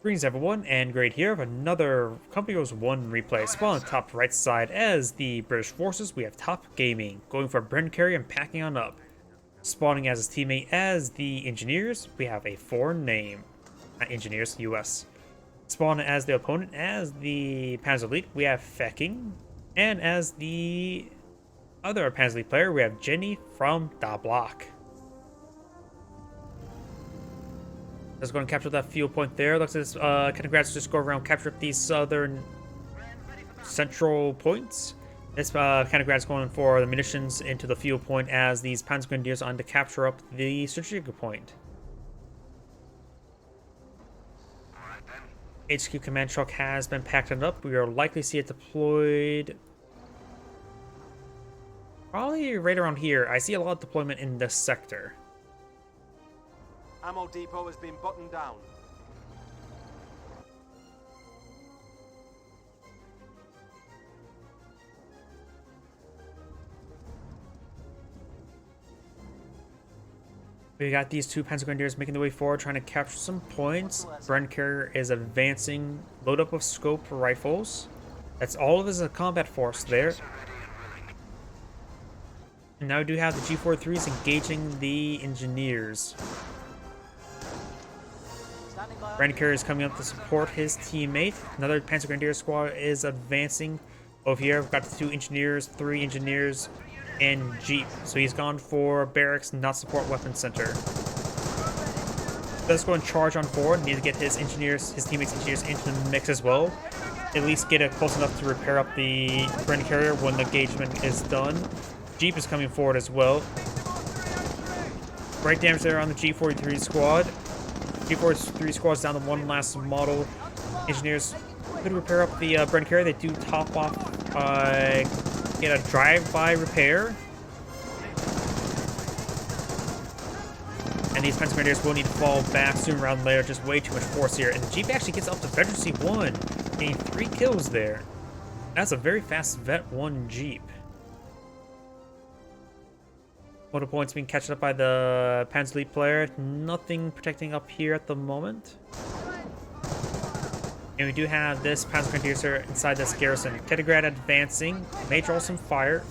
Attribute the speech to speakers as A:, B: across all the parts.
A: Greetings everyone, and Great here of another Company Goes 1 replay. Spawn on the top right side as the British forces, we have Topgaming, going for a Brent carry and packing on up. Spawning as his teammate as the Engineers, we have a foreign name. Not Engineers, US. Spawning as the opponent as the Panzer Elite, we have Feking. And as the other Panzer Elite player, we have JennyFromDaBlock. Let's go and capture that fuel point there. Looks like this Kenigrats just go around capture these southern central points. This Kenigrats going for the munitions into the fuel point as these Panzer Grenadiers on to capture up the strategic point. HQ command truck has been packed up. We are likely to see it deployed probably right around here. I see a lot of deployment in this sector.
B: Ammo depot has been buttoned down.
A: We got these two Panzer Grenadiers making their way forward, trying to capture some points. Brent carrier is advancing, load up of scope rifles. That's all of his combat force there. And now we do have the G43s engaging the engineers. Brent carrier is coming up to support his teammate. Another Panzer Grenadier squad is advancing over here. We've got the two engineers, three engineers, and Jeep. So he's gone for barracks, not support weapon center. Let's go and charge on forward. Need to get his engineers, his teammates' engineers into the mix as well. At least get it close enough to repair up the Brent carrier when the engagement is done. Jeep is coming forward as well. Great damage there on the G43 squad. G43 squad's down to one last model. Engineers could repair up the Brent carrier. They do top off, get a drive-by repair. And these Panzer Grenadiers will need to fall back sooner rather than later. Just way too much force here. And the Jeep actually gets up to Veteran C1, getting 3 kills there. That's a very fast Vet 1 Jeep. Motor points being catched up by the Panzer Elite player. Nothing protecting up here at the moment. And we do have this Panzer Grenadier inside this garrison. Kenigrad advancing. May draw some fire.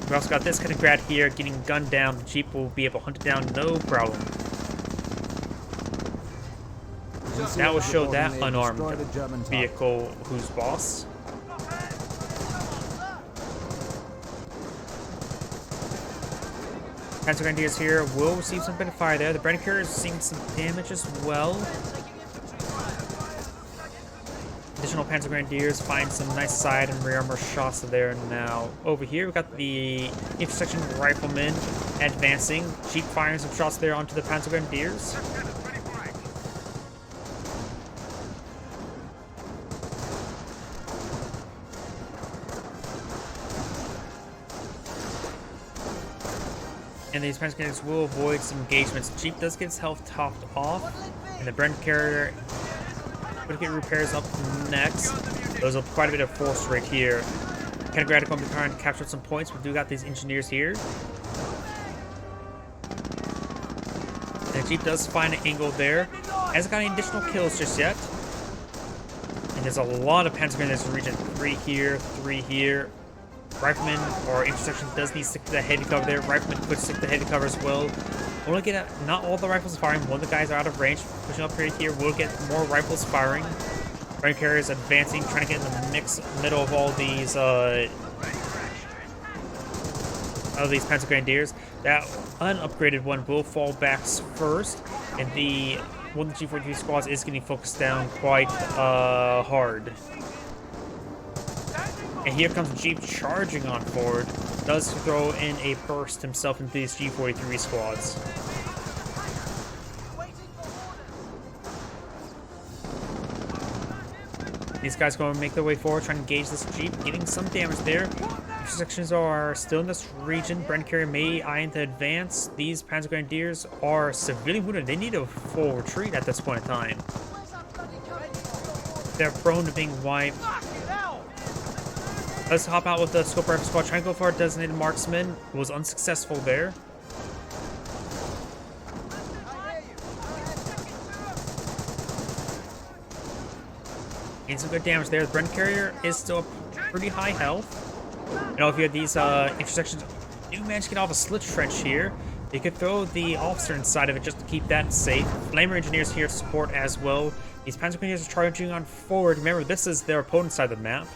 A: We also got this Kenigrad here getting gunned down. The Jeep will be able to hunt it down, no problem. That will show that unarmed vehicle who's boss. Panzer Grenadiers here will receive some bit of fire there. The Brent carrier is seeing some damage as well. Additional Panzer Grenadiers find some nice side and rear armor shots there now. Over here, we've got the intersection riflemen advancing. Jeep firing some shots there onto the Panzer Grenadiers. And these Panzer Grenadiers will avoid some engagements. Jeep does get his health topped off, and the Brent carrier will get repairs up next. Those are quite a bit of force right here. Kenigrad going to be trying to capture some points. We do got these engineers here. And the Jeep does find an angle there. Hasn't got any additional kills just yet. And there's a lot of Panzer Grenadiers in the region. 3 here, 3 here. Rifleman or intersection does need to stick to the head cover there. Rifleman could stick to the head cover as well. We'll get not all the rifles firing. One of the guys are out of range. Pushing up right here, we'll get more rifles firing. Brent carriers advancing, trying to get in the mix middle of all these Panzer Grenadiers. That unupgraded one will fall back first, and the one of the G43 squads is getting focused down quite hard. And here comes Jeep charging on forward. Does throw in a burst himself into these G43 squads. These guys going to make their way forward, trying to engage this Jeep, getting some damage there. Intersections are still in this region. Brent carrier may eye to advance. These Panzer Grenadiers are severely wounded. They need a full retreat at this point in time. They're prone to being wiped. Let's hop out with the scope rifle squad. Trying to go for a designated marksman. Was unsuccessful there. Getting some good damage there. The Brent Carrier is still pretty high health. You know, if you had these intersections, do manage to get off a slit trench here. You could throw the officer inside of it just to keep that safe. Flamer Engineers here to support as well. These Panzer Grenadiers are charging on forward. Remember, this is their opponent's side of the map.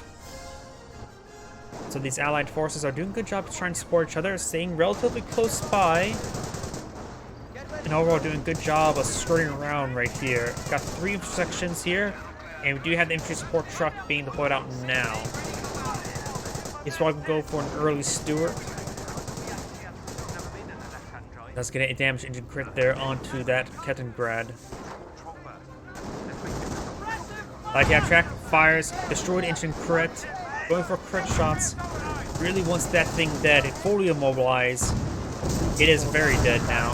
A: So these allied forces are doing a good job of trying to support each other, staying relatively close by. And overall doing a good job of skirting around right here. Got 3 intersections here. And we do have the infantry support truck being deployed out now. This one can go for an early Stuart. Let's get a damage engine crit there onto that Kettengrad. Light track fires, destroyed engine crit, going for crit shots. Really wants that thing dead. It fully immobilized. It is very dead now.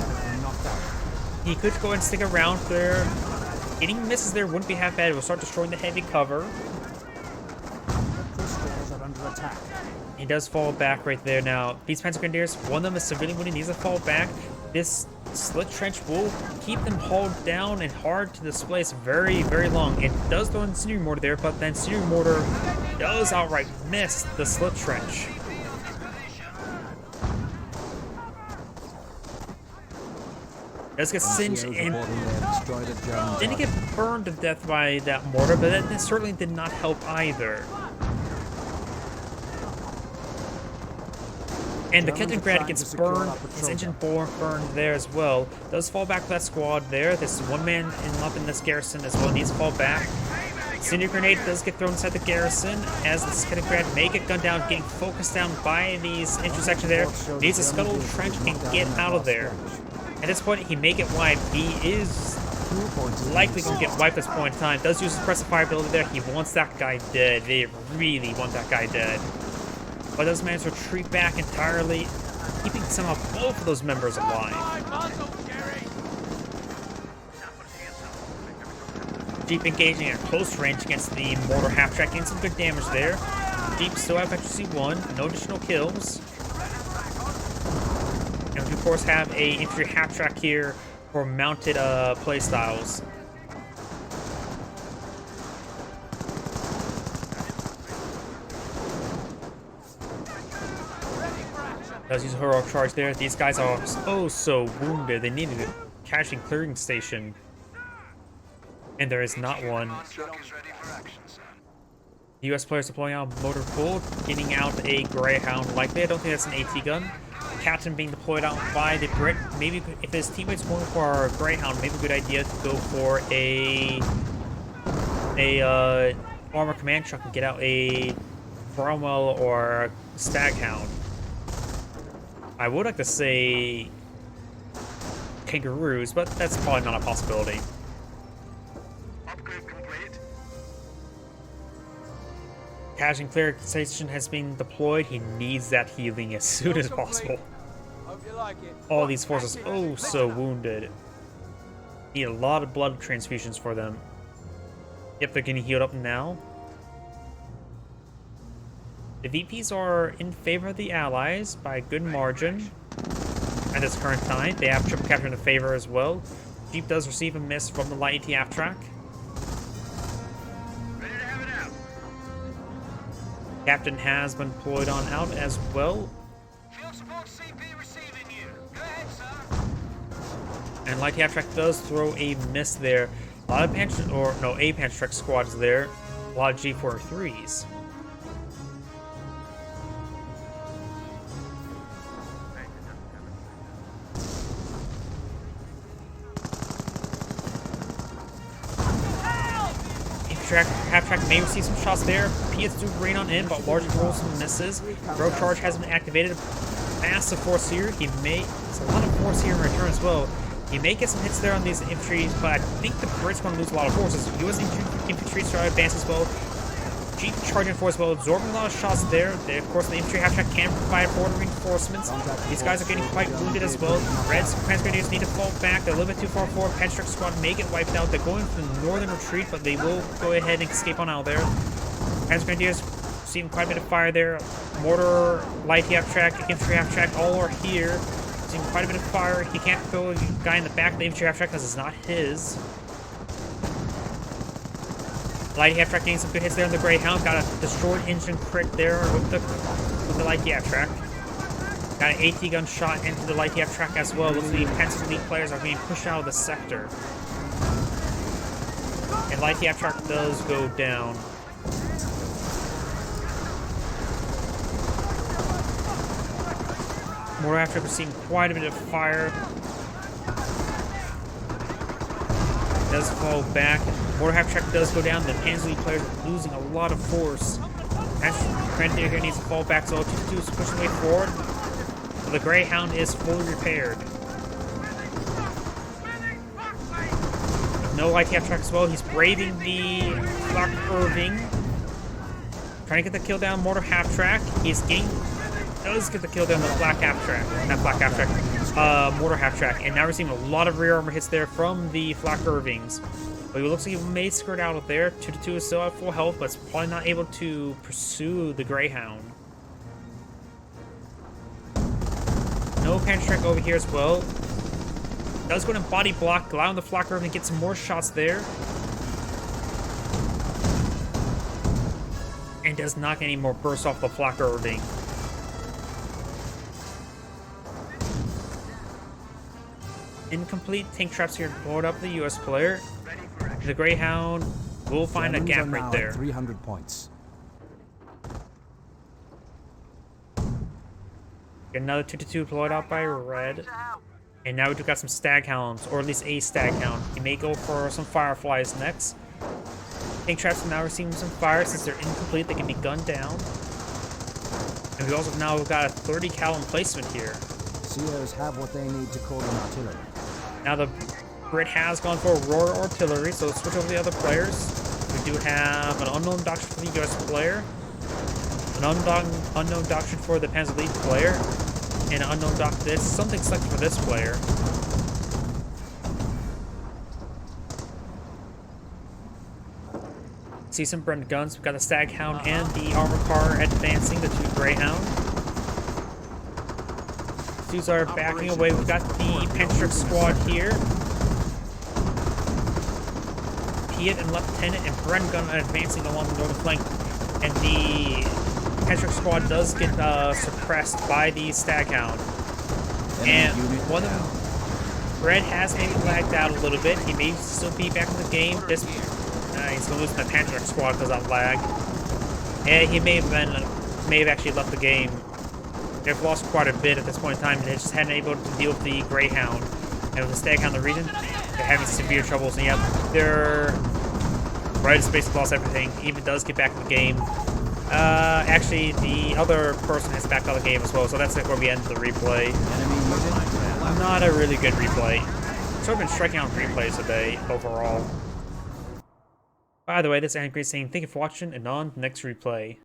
A: He could go and stick around there. Getting misses there wouldn't be half bad. It will start destroying the heavy cover. He does fall back right there now. These Panzer Grenadiers, one of them is severely wounded, needs to fall back. This slit trench will keep them hauled down and hard to displace very, very long. It does throw an incendiary mortar there, but then incendiary mortar does outright miss the slit trench. Does get singed and didn't get burned to death by that mortar, but that certainly did not help either. And the Kettengrad gets burned, his engine burned there as well. Does fall back to that squad there. This is one man up in this garrison as well, needs to fall back. Incendiary grenade does get thrown inside the garrison as this Kettengrad may get gunned down, getting focused down by these intersections there. Needs to scuttle the trench and get out of there. At this point, he may get wiped. He is likely going to get wiped at this point in time. Does use suppressive fire ability there. He wants that guy dead. They really want that guy dead. But does manage to retreat back entirely, keeping somehow both of those members alive. Jeep engaging at close range against the mortar half-track, getting some good damage there. Jeep still have FHC-1, no additional kills. And we, of course, have a infantry half-track here for mounted playstyles. Does use a heroic charge there. These guys are oh so wounded. They needed a casualty clearing station. And there is not one. The US players deploying out motor pool, getting out a Greyhound likely. I don't think that's an AT gun. Captain being deployed out by the Brit. Maybe if his teammates going for a Greyhound, maybe a good idea to go for a armor command truck and get out a Cromwell or a Staghound. I would like to say Kangaroos, but that's probably not a possibility.
B: Upgrade complete.
A: Casualty clear station has been deployed. He needs that healing as soon as possible.
B: Hope you like it.
A: All these forces oh so wounded. Need a lot of blood transfusions for them. Yep, they're getting healed up now. The VPs are in favor of the Allies by a good margin at this current time. They have triple capture in the favor as well. Jeep does receive a miss from the light AT track.
B: Ready to have it out.
A: Captain has been deployed on out as well.
B: Field support CP receiving you. Go ahead, sir.
A: And light AT track does throw a miss there. A lot of A Panther Trek squads there. A lot of G43s. Half-track may receive some shots there. PS do rain on in, but large rolls and misses. Rogue charge has been activated. Massive force here. He may... There's a lot of force here in return as well. He may get some hits there on these infantry, but I think the Brits going to lose a lot of forces. US infantry start advance as well. Jeep charging force as well, absorbing a lot of shots there. They, of course, the infantry half-track can provide forward reinforcements. These guys are getting quite wounded as well. Reds, Panzer Grenadiers need to fall back. They're a little bit too far forward. Panzer squad may get wiped out. They're going for the northern retreat, but they will go ahead and escape on out there. Panzer Grenadiers receiving quite a bit of fire there. Mortar, light half-track, infantry half-track, all are here. Receiving quite a bit of fire. He can't throw a guy in the back of the infantry half-track because it's not his. Light half track getting some good hits there on the Greyhound. Got a destroyed engine crit there with the light half track. Got an AT gun shot into the light half track as well. Looks like the Panzer Elite players are being pushed out of the sector. And light half track does go down. More after we're seeing quite a bit of fire. Does fall back. More half track does go down. The Panzer Elite players are losing a lot of force. Grenadier here needs to fall back, so 2-2 is pushing way forward. But the Greyhound is fully repaired. With no light half track as well, he's braving the Flak Irving. Trying to get the kill down. Mortar half track. He's getting. Does get the kill down the Flak half track. Not Flak half track. Mortar half track. And now we're seeing a lot of rear armor hits there from the Flak Irvings. But it looks like he may skirt out of there. 2-2 is still at full health, but it's probably not able to pursue the Greyhound. No pan track over here as well. Does go to body block, allowing the Flak Irving to get some more shots there. And does not get any more bursts off the Flak Irving. Incomplete tank traps here blowed up the US player. The Greyhound will find a gap right there.
C: 300 points.
A: Get another 2-2 deployed out by Red. And now we've got some Staghounds, or at least a Staghound. He may go for some Fireflies next. Tank traps are now receiving some fire. Since they're incomplete, they can be gunned down. And we also now got a 30 cal emplacement here.
C: Seers have what they need to call an artillery.
A: Now the Brit has gone for Aurora Artillery, so let's switch over to the other players. We do have an unknown doctrine for the US player, an unknown doctrine for the Panzer Elite player, and an unknown doctrine. There's something selected for this player. See some Brent guns. We've got the Staghound and the armor car advancing, the two Greyhound. These are backing away. We've got the Penstrick squad here. Piet and Lieutenant and Bren Gun advancing along the northern flank. And the Penstrick squad does get suppressed by the Staghound. And one of them, Red has maybe lagged out a little bit. He may still be back in the game. This he's gonna lose the Penstrick squad because of lag. And he may have actually left the game. They've lost quite a bit at this point in time, and they just hadn't been able to deal with the Greyhound. And with the Staghound in the region, they're having severe troubles. And yeah, they're Red has basically lost everything. He even does get back in the game. Actually, the other person has backed out of the game as well, so that's like where we end the replay. Not a really good replay. So I've been striking out replays today overall. By the way, this is Angry saying thank you for watching, and on the next replay.